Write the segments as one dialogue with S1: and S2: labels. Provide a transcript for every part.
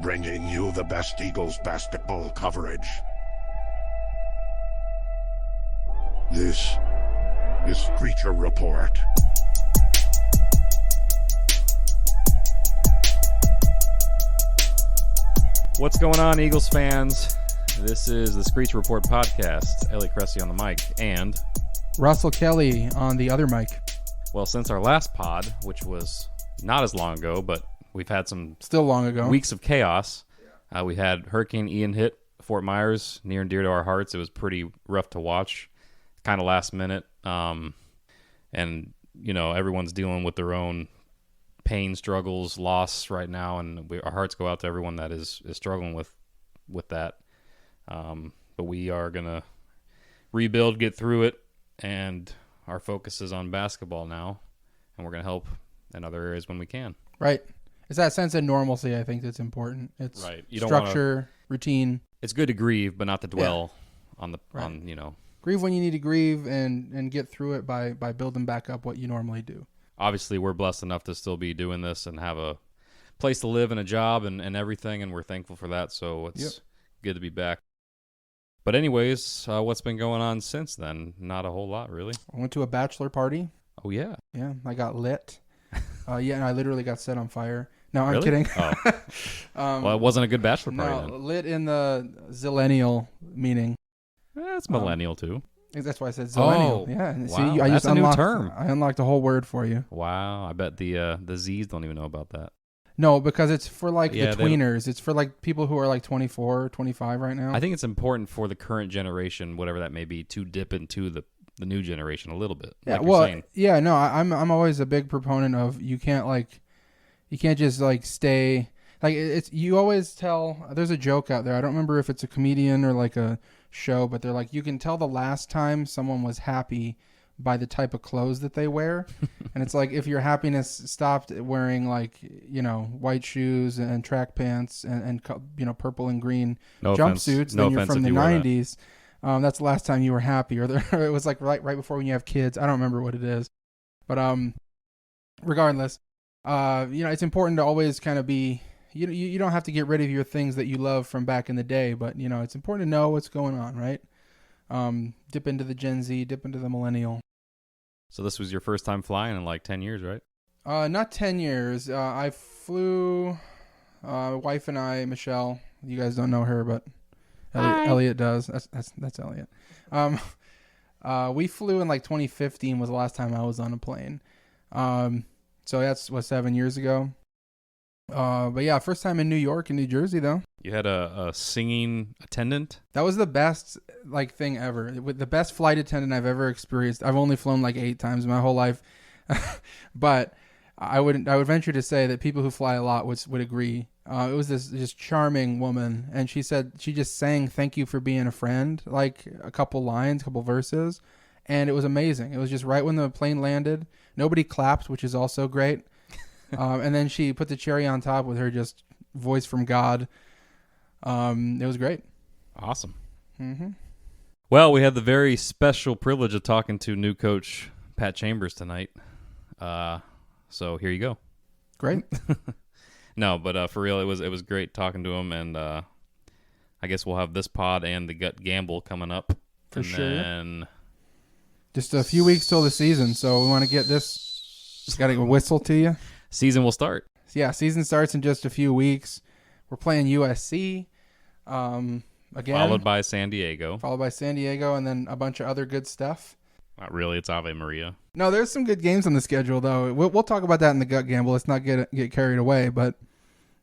S1: bringing you the best Eagles basketball coverage. This is Creature Report.
S2: What's going on, Eagles fans? This is the Screech Report podcast. Elliott Cressy on the mic, and
S3: Russell Kelly on the other mic.
S2: well, since our last pod, which was not as long ago, but we've had some
S3: Still long ago.
S2: weeks of chaos. We had Hurricane Ian hit Fort Myers, near and dear to our hearts. It was pretty rough to watch, kind of last minute. And, you know, everyone's dealing with their own pain, struggles, loss right now, and our hearts go out to everyone that is struggling with that. But we are going to rebuild, get through it, and our focus is on basketball now, and we're going to help in other areas when we can.
S3: Right. It's that sense of normalcy, I think, that's important. It's
S2: right. You don't
S3: structure, routine.
S2: It's good to grieve, but not to dwell on
S3: Grieve when you need to grieve and get through it by building back up what you normally do.
S2: Obviously, we're blessed enough to still be doing this and have a place to live and a job and everything, and we're thankful for that, so it's good to be back. But anyways, what's been going on since then? Not a whole lot, really.
S3: I went to a bachelor party.
S2: Oh, yeah.
S3: Yeah, I got lit. And I literally got set on fire. No, I'm
S2: Really?
S3: kidding.
S2: Oh. Well, it wasn't a good bachelor party
S3: No, lit in the zillennial meaning.
S2: then. It's millennial, too.
S3: That's why I said zillennial.
S2: Oh,
S3: yeah.
S2: wow.
S3: See, I
S2: That's
S3: just
S2: a new
S3: unlocked,
S2: term.
S3: I unlocked a whole word for you.
S2: Wow. I bet the Z's don't even know about that.
S3: No, because it's for
S2: Yeah,
S3: the
S2: they don't-
S3: tweeners. It's for like people who are like 24 or 25 right now.
S2: I think it's important for the current generation, whatever that may be, to dip into the new generation a little bit.
S3: Yeah,
S2: like you're
S3: well,
S2: saying.
S3: yeah, no, I'm always a big proponent of you can't just like stay like it's you always tell. There's a joke out there. I don't remember if it's a comedian or like a show, but they're like you can tell the last time someone was happy by the type of clothes that they wear. And it's like if your happiness stopped wearing like, white shoes and track pants and purple and green jumpsuits, then you're from the 90s. That's the last time you were happy, or it was like right before when you have kids. I don't remember what it is, but regardless, it's important to always kind of be. You don't have to get rid of your things that you love from back in the day, but it's important to know what's going on, right? Dip into the Gen Z, dip into the millennial.
S2: So this was your first time flying in like 10 years, right?
S3: Not 10 years. I flew. Wife and I, Michelle. You guys don't know her, but Elliott does. That's Elliott. We flew in like 2015 was the last time I was on a plane. So that's 7 years ago. But yeah, first time in New York and New Jersey though.
S2: You had a singing attendant?
S3: That was the best thing ever. With the best flight attendant I've ever experienced. I've only flown like 8 times in my whole life, but I would venture to say that people who fly a lot would agree. It was this charming woman, and she said she just sang "Thank you for being a friend," like a couple lines, couple verses, and it was amazing. It was just right when the plane landed. Nobody clapped, which is also great. And then she put the cherry on top with her just voice from God. It was great.
S2: Awesome.
S3: Mm-hmm.
S2: Well, we had the very special privilege of talking to new coach Pat Chambers tonight. So here you go.
S3: Great.
S2: No, but for real, it was great talking to him, and I guess we'll have this pod and the Gut Gamble coming up.
S3: For
S2: and
S3: sure.
S2: Then
S3: Just a few weeks till the season, so we want to get this. Just got to whistle to you.
S2: Season will start.
S3: Yeah, season starts in just a few weeks. We're playing USC again.
S2: Followed by San Diego.
S3: And then a bunch of other good stuff.
S2: Not really. It's Ave Maria.
S3: No, there's some good games on the schedule, though. We'll talk about that in the Gut Gamble. Let's not get carried away. But,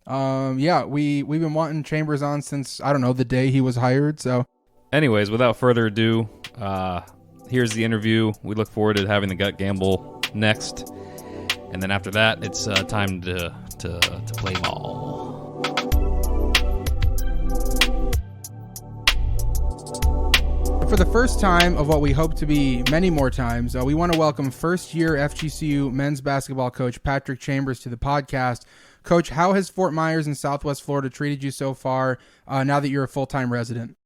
S3: we've been wanting Chambers on since, I don't know, the day he was hired. So,
S2: anyways, without further ado, here's the interview. We look forward to having the Gut Gamble next. And then after that, it's time to play ball.
S3: For the first time of what we hope to be many more times, we want to welcome first-year FGCU men's basketball coach Patrick Chambers to the podcast. Coach, how has Fort Myers in Southwest Florida treated you so far now that you're a full-time resident?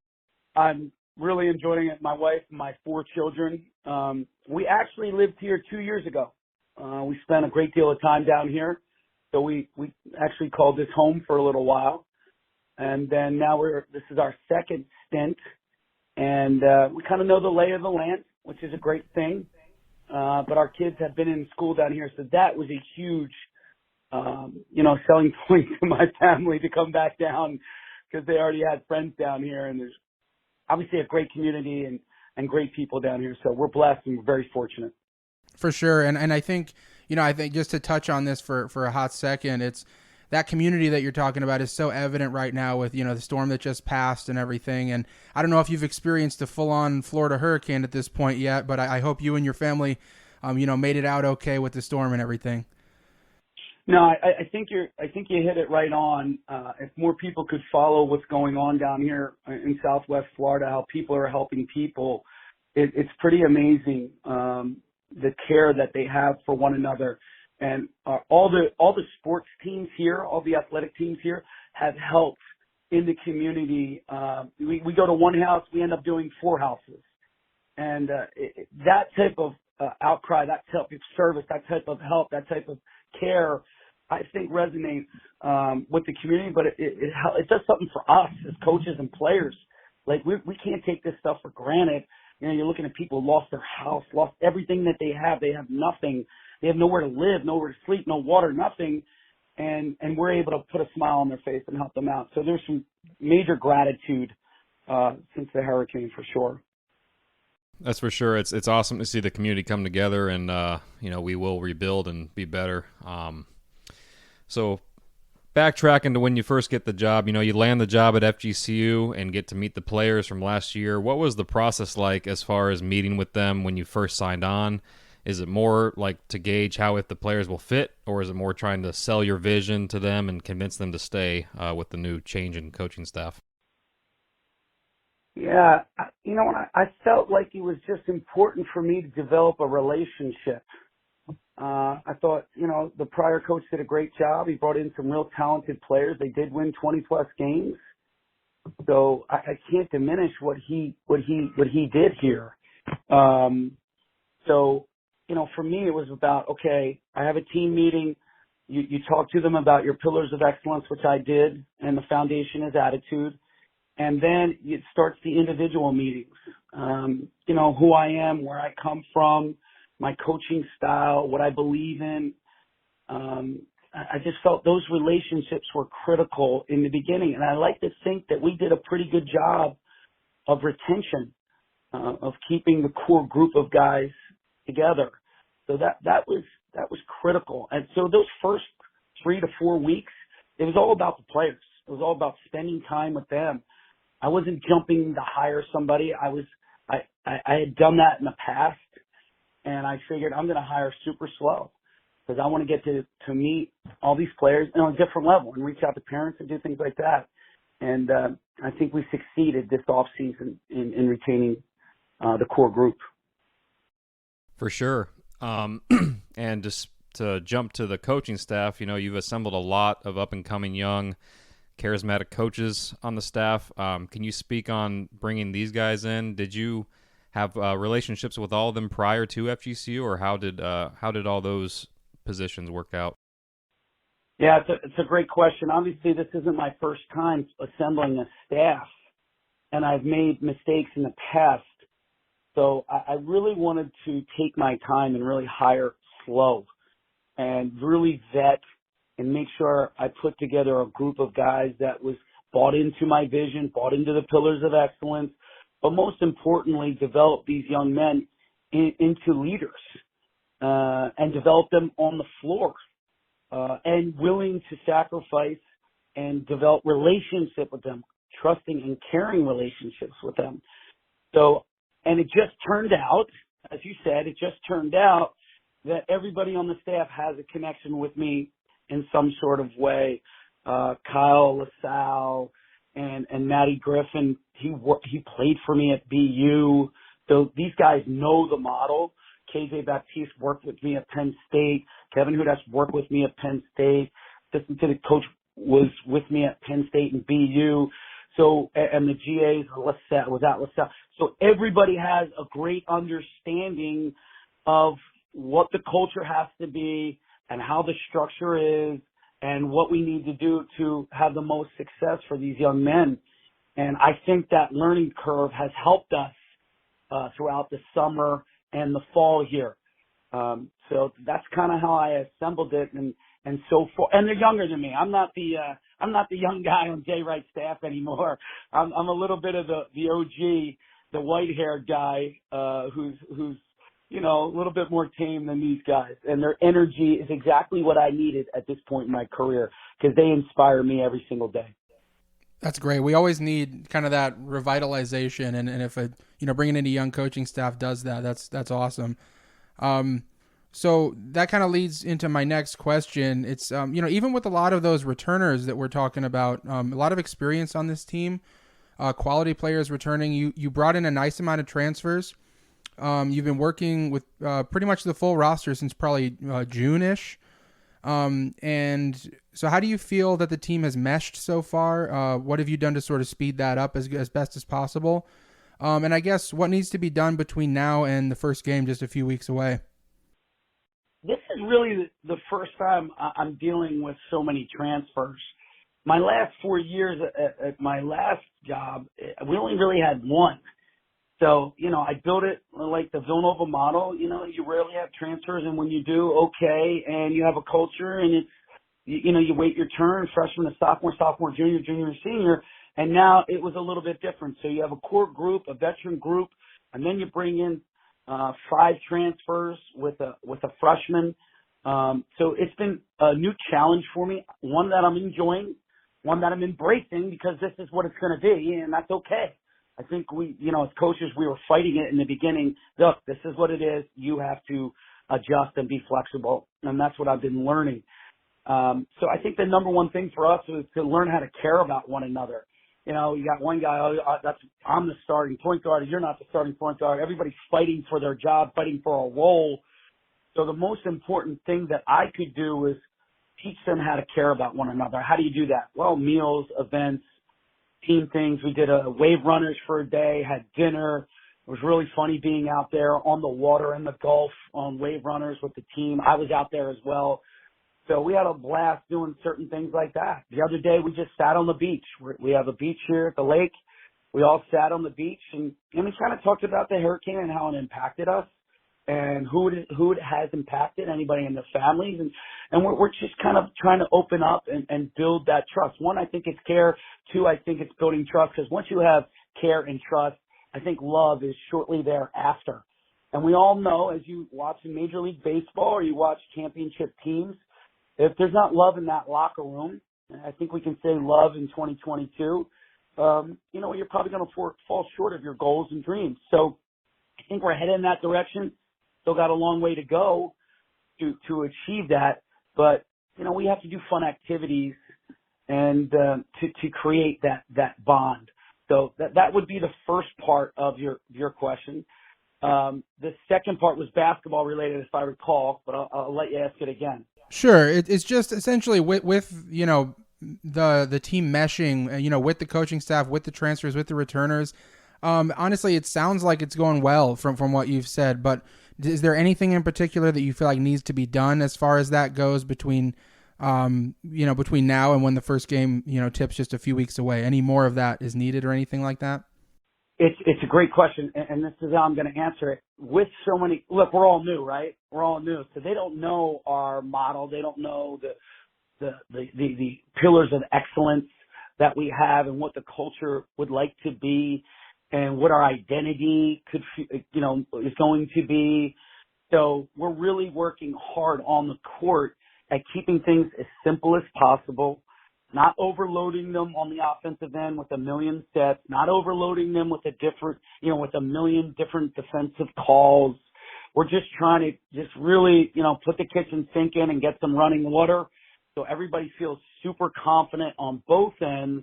S4: I'm really enjoying it. My wife and my 4 children. We actually lived here 2 years ago. We spent a great deal of time down here, so we actually called this home for a little while. and then now this is our second stint, and we kind of know the lay of the land, which is a great thing. But our kids have been in school down here, so that was a huge, selling point to my family to come back down, because they already had friends down here, and there's obviously a great community and great people down here. So we're blessed and we're very fortunate.
S3: For sure. And I think, I think just to touch on this for a hot second, it's that community that you're talking about is so evident right now with, the storm that just passed and everything. And I don't know if you've experienced a full-on Florida hurricane at this point yet, but I hope you and your family, made it out okay with the storm and everything.
S4: No, I think you hit it right on. If more people could follow what's going on down here in Southwest Florida, how people are helping people, it's pretty amazing. The care that they have for one another, and all the sports teams here, all the athletic teams here have helped in the community. We go to one house, we end up doing 4 houses, and that type of outcry, that type of service, that type of help, that type of care, I think resonates with the community. But it does something for us as coaches and players. Like we can't take this stuff for granted. You're looking at people who lost their house, lost everything that they have. They have nothing. They have nowhere to live, nowhere to sleep, no water, nothing. And we're able to put a smile on their face and help them out. So there's some major gratitude since the hurricane, for sure.
S2: That's for sure. It's awesome to see the community come together, and we will rebuild and be better. So backtracking to when you first get the job, you land the job at FGCU and get to meet the players from last year. What was the process like as far as meeting with them when you first signed on? Is it more like to gauge if the players will fit, or is it more trying to sell your vision to them and convince them to stay with the new change in coaching staff?
S4: Yeah, I felt like it was just important for me to develop a relationship. I thought, the prior coach did a great job. He brought in some real talented players. They did win 20-plus games. So I can't diminish what he did here. So, for me, it was about, okay, I have a team meeting. You talk to them about your pillars of excellence, which I did, and the foundation is attitude. And then it starts the individual meetings. Who I am, where I come from, my coaching style, what I believe in. I just felt those relationships were critical in the beginning. And I like to think that we did a pretty good job of retention, of keeping the core group of guys together. So that was critical. And so those first 3 to 4 weeks, it was all about the players. It was all about spending time with them. I wasn't jumping to hire somebody. I had done that in the past, and I figured I'm going to hire super slow, because I want to get to meet all these players on a different level and reach out to parents and do things like that. And I think we succeeded this off season in retaining the core group.
S2: For sure. And just to jump to the coaching staff, you've assembled a lot of up-and-coming young, charismatic coaches on the staff. Can you speak on bringing these guys in? Did you have relationships with all of them prior to FGCU, or how did all those positions work out?
S4: Yeah, it's a great question. Obviously, this isn't my first time assembling a staff, and I've made mistakes in the past. So I really wanted to take my time and really hire slow and really vet and make sure I put together a group of guys that was bought into my vision, bought into the pillars of excellence, but most importantly, develop these young men into leaders and develop them on the floor and willing to sacrifice and develop relationship with them, trusting and caring relationships with them. So, and it just turned out, as you said, that everybody on the staff has a connection with me in some sort of way. Kyle LaSalle and Matty Griffin, he played for me at BU. So these guys know the model. KJ Baptiste worked with me at Penn State. Kevin Hudas worked with me at Penn State. Assistant to the coach was with me at Penn State and BU. So, and the GAs was at LaSalle. So everybody has a great understanding of what the culture has to be and how the structure is and what we need to do to have the most success for these young men. And I think that learning curve has helped us throughout the summer and the fall here. So that's kind of how I assembled it, and so forth. And they're younger than me. I'm not the young guy on Jay Wright's staff anymore. I'm a little bit of the OG, the white-haired guy who's a little bit more tame than these guys. And their energy is exactly what I needed at this point in my career, because they inspire me every single day.
S3: That's great. We always need kind of that revitalization, and if bringing in a young coaching staff does that, that's awesome. So that kind of leads into my next question. It's even with a lot of those returners that we're talking about, a lot of experience on this team, quality players returning. You brought in a nice amount of transfers. You've been working with pretty much the full roster since probably June-ish. And so how do you feel that the team has meshed so far? What have you done to sort of speed that up as best as possible? And I guess what needs to be done between now and the first game just a few weeks away?
S4: This is really the first time I'm dealing with so many transfers. My last 4 years at my last job, we only really had one. So, I built it like the Villanova model. You rarely have transfers, and when you do, okay, and you have a culture, and it's, you wait your turn, freshman to sophomore, junior, senior, and now it was a little bit different. So you have a core group, a veteran group, and then you bring in 5 transfers with a freshman. So it's been a new challenge for me, one that I'm enjoying, one that I'm embracing, because this is what it's going to be, and that's okay. I think we, as coaches, we were fighting it in the beginning. Look, this is what it is. You have to adjust and be flexible, and that's what I've been learning. So I think the number one thing for us is to learn how to care about one another. You got one guy, I'm the starting point guard, you're not the starting point guard. Everybody's fighting for their job, fighting for a role. So the most important thing that I could do is teach them how to care about one another. How do you do that? Well, meals, events, team things. We did a wave runners for a day, had dinner. It was really funny being out there on the water in the Gulf on wave runners with the team. I was out there as well. So we had a blast doing certain things like that. The other day, we just sat on the beach. We have a beach here at the lake. We all sat on the beach, and we kind of talked about the hurricane and how it impacted us and who it has impacted, anybody in their families. And we're just kind of trying to open up and build that trust. One, I think it's care. Two, I think it's building trust, because once you have care and trust, I think love is shortly thereafter. And we all know, as you watch in Major League Baseball or you watch championship teams, if there's not love in that locker room, and I think we can say love in 2022, you're probably going to fall short of your goals and dreams. So I think we're headed in that direction. Still got a long way to go to achieve that. But, we have to do fun activities and to create that bond. So that would be the first part of your question. The second part was basketball related, if I recall, but I'll let you ask it again.
S3: Sure. It's just essentially with the team meshing, with the coaching staff, with the transfers, with the returners. Honestly, it sounds like it's going well from what you've said, but is there anything in particular that you feel like needs to be done as far as that goes between now and when the first game, tips just a few weeks away? Any more of that is needed or anything like that?
S4: It's a great question, and this is how I'm going to answer it. With so many, look, we're all new, right? We're all new, so they don't know our model. They don't know the pillars of excellence that we have and what the culture would like to be and what our identity is going to be. So we're really working hard on the court at keeping things as simple as possible, not overloading them on the offensive end with a million sets, not overloading them with with a million different defensive calls. We're just trying to really, put the kitchen sink in and get some running water so everybody feels super confident on both ends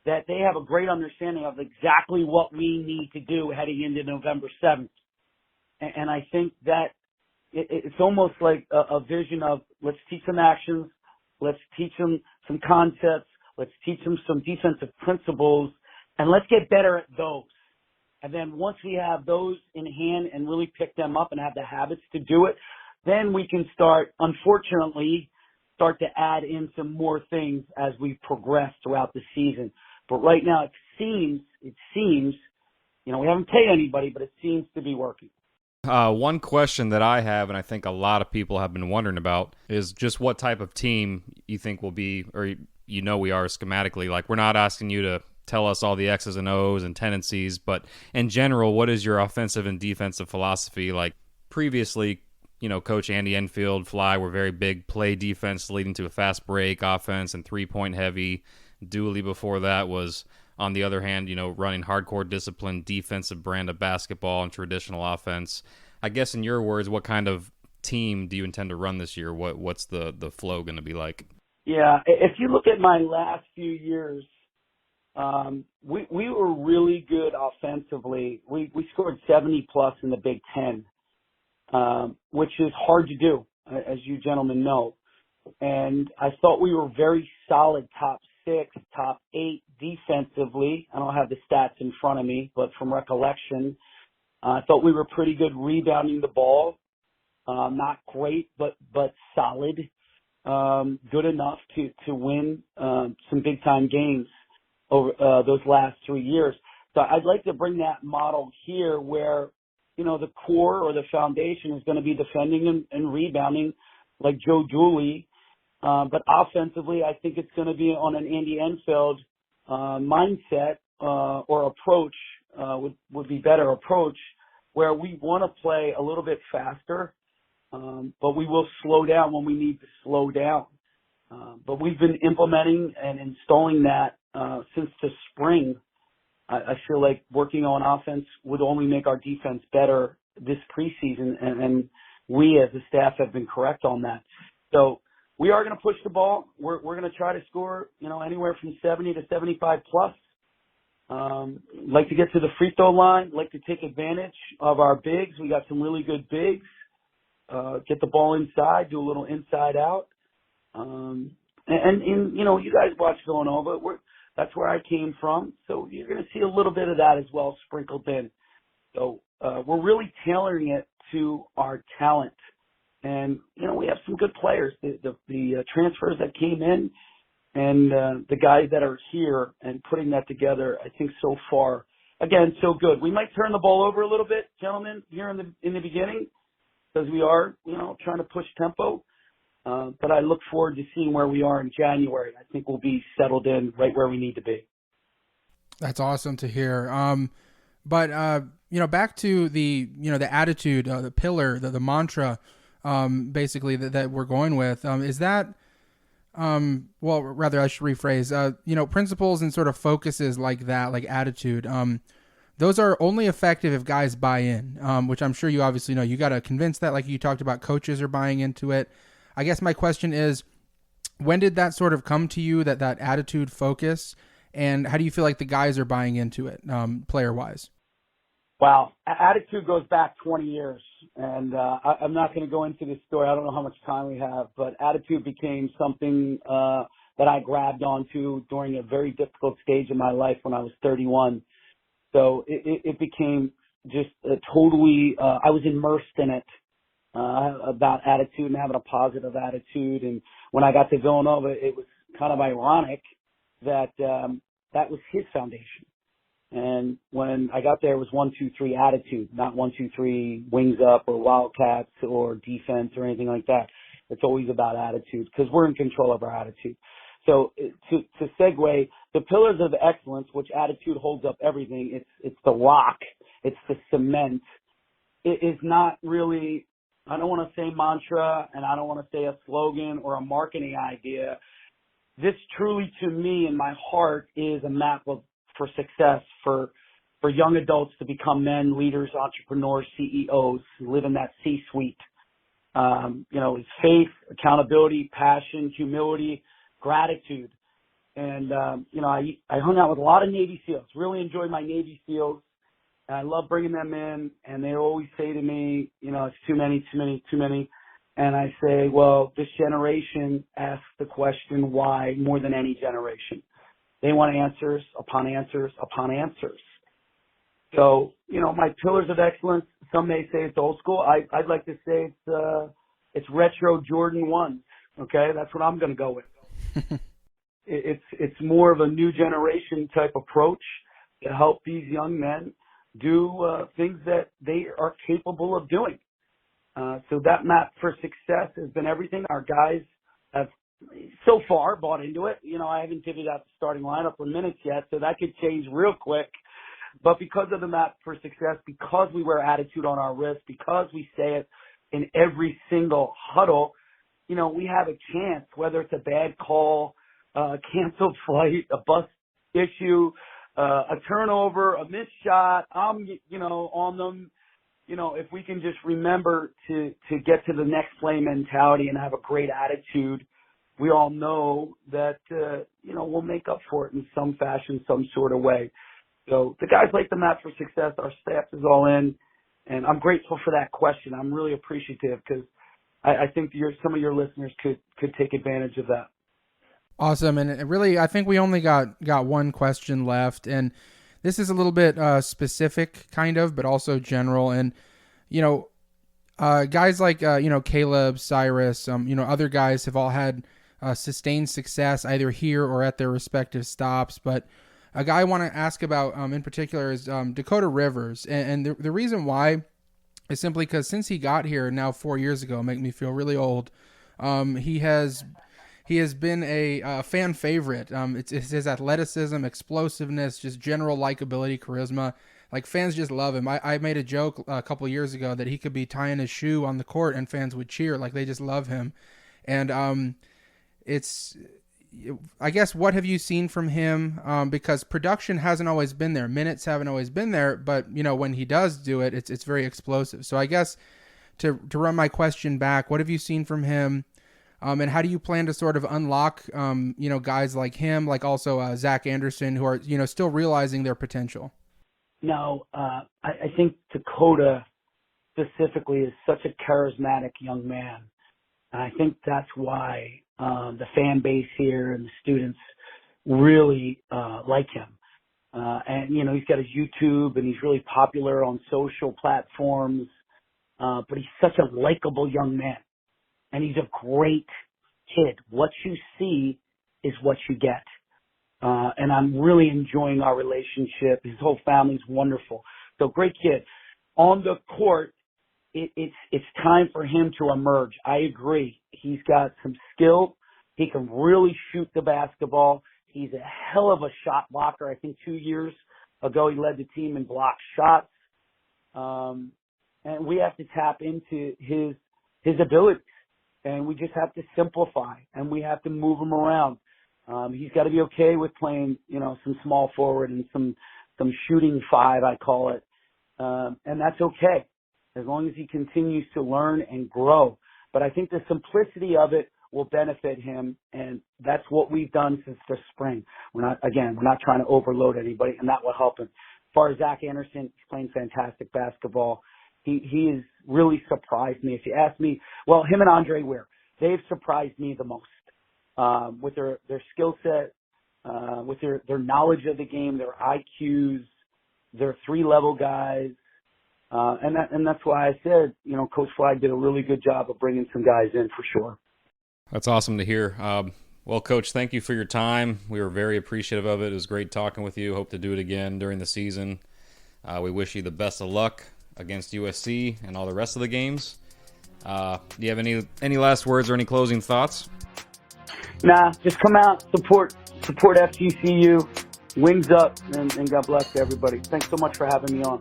S4: that they have a great understanding of exactly what we need to do heading into November 7th. And I think that it's almost like a vision of let's teach them actions, let's teach them some concepts, let's teach them some defensive principles, and let's get better at those. And then once we have those in hand and really pick them up and have the habits to do it, then we can start, unfortunately, start to add in some more things as we progress throughout the season. But right now it seems, we haven't paid anybody, but it seems to be working.
S2: One question that I have, and I think a lot of people have been wondering about, is just what type of team you think will be, or we are schematically. Like, we're not asking you to tell us all the X's and O's and tendencies, but in general, what is your offensive and defensive philosophy? Like, previously, Coach Andy Enfield, Fly were very big play defense leading to a fast break offense and 3-point heavy. Dooley before that was, on the other hand, running hardcore discipline, defensive brand of basketball and traditional offense. I guess in your words, what kind of team do you intend to run this year? What's the flow going to be like?
S4: Yeah, if you look at my last few years, we were really good offensively. We scored 70 plus in the Big Ten, which is hard to do, as you gentlemen know. And I thought we were very solid, top 6, top 8 defensively. I don't have the stats in front of me, but from recollection, I thought we were pretty good rebounding the ball. Not great, but solid. Good enough to win some big time games over those last 3 years. So I'd like to bring that model here where, the core or the foundation is going to be defending and rebounding like Joe Dooley. But offensively, I think it's going to be on an Andy Enfield mindset or approach, would be better approach, where we want to play a little bit faster, but we will slow down when we need to slow down. But we've been implementing and installing that since the spring. I feel like working on offense would only make our defense better this preseason, and we as a staff have been correct on that. So we are going to push the ball. We're going to try to score, anywhere from 70 to 75 plus. Like to get to the free throw line, like to take advantage of our bigs. We got some really good bigs. Get the ball inside, do a little inside out. And you guys watch Villanova. That's where I came from. So you're going to see a little bit of that as well sprinkled in. So we're really tailoring it to our talent. And, we have some good players. The transfers that came in and the guys that are here and putting that together, I think so far, again, so good. We might turn the ball over a little bit, gentlemen, here in the beginning because we are, trying to push tempo. But I look forward to seeing where we are in January. I think we'll be settled in right where we need to be.
S3: That's awesome to hear. But back to the attitude, the pillar, the mantra, basically that we're going with, is that, well, rather I should rephrase, principles and sort of focuses like that, like attitude, those are only effective if guys buy in, which I'm sure you obviously know. You got to convince that, like you talked about, coaches are buying into it. I guess my question is, when did that sort of come to you, that attitude focus, and how do you feel like the guys are buying into it, player-wise?
S4: Wow. Attitude goes back 20 years, and I'm not going to go into this story. I don't know how much time we have, but attitude became something that I grabbed onto during a very difficult stage in my life when I was 31. So it became just totally, I was immersed in it. About attitude and having a positive attitude. And when I got to Villanova, it was kind of ironic that that was his foundation. And when I got there, it was 1, 2, 3 attitude, not 1, 2, 3 wings up or wildcats or defense or anything like that. It's always about attitude because we're in control of our attitude. So to segue, the pillars of excellence, which attitude holds up everything. It's the rock. It's the cement. It is not really, I don't want to say mantra, and I don't want to say a slogan or a marketing idea. This truly, to me, in my heart, is a map for success for young adults to become men, leaders, entrepreneurs, CEOs, live in that C-suite. It's faith, accountability, passion, humility, gratitude. And, I hung out with a lot of Navy SEALs, really enjoyed my Navy SEALs. And I love bringing them in, and they always say to me, it's too many. And I say, well, this generation asks the question why more than any generation. They want answers upon answers upon answers. So, my pillars of excellence, some may say it's old school. I'd like to say it's retro Jordan 1s. Okay, that's what I'm going to go with. It's more of a new generation type approach to help these young men do things that they are capable of doing. So that map for success has been everything. Our guys have so far bought into it. I haven't divvied out the starting lineup for minutes yet, so that could change real quick. But because of the map for success, because we wear attitude on our wrist, because we say it in every single huddle, we have a chance, whether it's a bad call, a canceled flight, a bus issue, a turnover, a missed shot, on them. If we can just remember to get to the next play mentality and have a great attitude, we all know that, we'll make up for it in some fashion, some sort of way. So the guys like the map for success. Our staff is all in, and I'm grateful for that question. I'm really appreciative because I think some of your listeners could take advantage of that.
S3: Awesome. And really, I think we only got one question left, and this is a little bit specific kind of, but also general. And, guys like, Caleb, Cyrus, other guys have all had sustained success either here or at their respective stops. But a guy I want to ask about in particular is Dakota Rivers. And the reason why is simply because since he got here now 4 years ago, make me feel really old, he has been a fan favorite. It's his athleticism, explosiveness, just general likability, charisma. Like, fans just love him. I made a joke a couple years ago that he could be tying his shoe on the court and fans would cheer. Like, they just love him. And I guess, what have you seen from him? Because production hasn't always been there. Minutes haven't always been there. But, when he does do it, it's very explosive. So I guess to run my question back, what have you seen from him? And how do you plan to sort of unlock, guys like him, like also Zach Anderson, who are, still realizing their potential?
S4: No, I think Dakota specifically is such a charismatic young man. And I think that's why the fan base here and the students really like him. And, he's got his YouTube and he's really popular on social platforms. But he's such a likable young man. And he's a great kid. What you see is what you get. And I'm really enjoying our relationship. His whole family's wonderful. So great kid. On the court, it's time for him to emerge. I agree. He's got some skill. He can really shoot the basketball. He's a hell of a shot blocker. I think 2 years ago he led the team in blocked shots. And we have to tap into his abilities. And we just have to simplify, and we have to move him around. He's got to be okay with playing, some small forward and some shooting five, I call it. And that's okay, as long as he continues to learn and grow. But I think the simplicity of it will benefit him, and that's what we've done since the spring. We're not trying to overload anybody, and that will help him. As far as Zach Anderson, he's playing fantastic basketball. He has really surprised me. If you ask me, well, him and Andre Ware, they've surprised me the most with their skill set, with their knowledge of the game, their IQs, their 3-level guys. And that's why I said, Coach Flagg did a really good job of bringing some guys in for sure.
S2: That's awesome to hear. Well, Coach, thank you for your time. We were very appreciative of it. It was great talking with you. Hope to do it again during the season. We wish you the best of luck against USC and all the rest of the games. Do you have any last words or any closing thoughts?
S4: Nah, just come out, support FGCU, wings up, and God bless everybody. Thanks so much for having me on.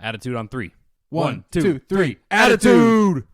S2: Attitude on 3.
S3: 1, 2, 3. Attitude!